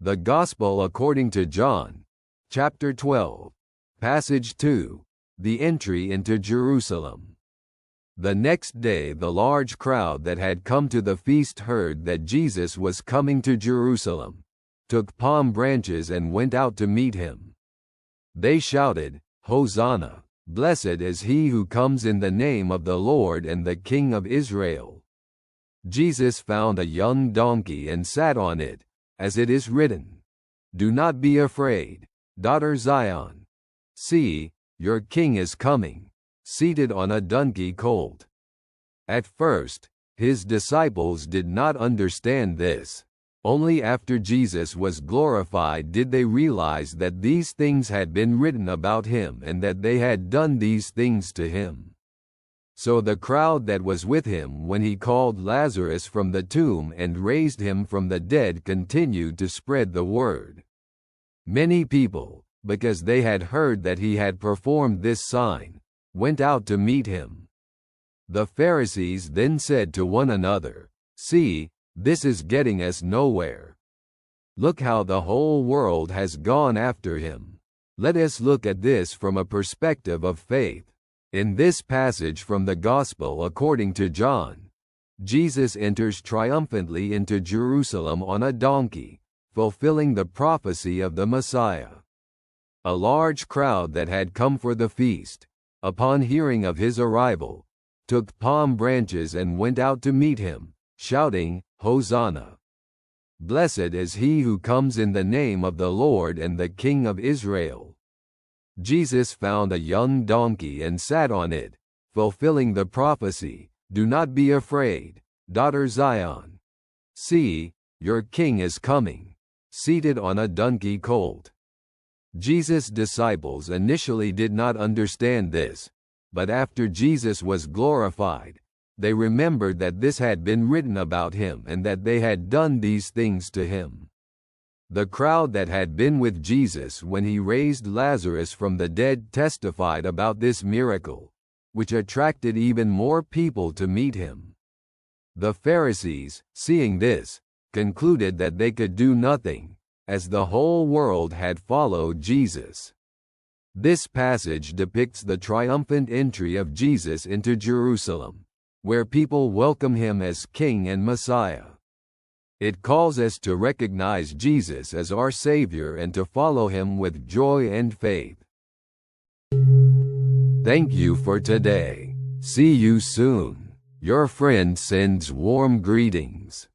The Gospel according to John, chapter 12, passage 2, the entry into Jerusalem. The next day the large crowd that had come to the feast heard that Jesus was coming to Jerusalem, took palm branches and went out to meet him. They shouted, "Hosanna! Blessed is he who comes in the name of the Lord and the King of Israel." Jesus found a young donkey and sat on it, as it is written, "Do not be afraid, daughter Zion. See, your king is coming, seated on a donkey colt." At first, his disciples did not understand this. Only after Jesus was glorified did they realize that these things had been written about him and that they had done these things to him. So the crowd that was with him when he called Lazarus from the tomb and raised him from the dead continued to spread the word. Many people, because they had heard that he had performed this sign, went out to meet him. The Pharisees then said to one another, "See, this is getting us nowhere. Look how the whole world has gone after him. Let us look at this from a perspective of faith." In this passage from the Gospel according to John, Jesus enters triumphantly into Jerusalem on a donkey, fulfilling the prophecy of the Messiah. A large crowd that had come for the feast, upon hearing of his arrival, took palm branches and went out to meet him, shouting, "Hosanna! Blessed is he who comes in the name of the Lord and the King of Israel." Jesus found a young donkey and sat on it, fulfilling the prophecy, "Do not be afraid, daughter Zion. See, your king is coming, seated on a donkey colt." Jesus' disciples initially did not understand this, but after Jesus was glorified, they remembered that this had been written about him and that they had done these things to him. The crowd that had been with Jesus when he raised Lazarus from the dead testified about this miracle, which attracted even more people to meet him. The Pharisees, seeing this, concluded that they could do nothing, as the whole world had followed Jesus. This passage depicts the triumphant entry of Jesus into Jerusalem, where people welcome him as King and Messiah. It calls us to recognize Jesus as our Savior and to follow him with joy and faith. Thank you for today. See you soon. Your friend sends warm greetings.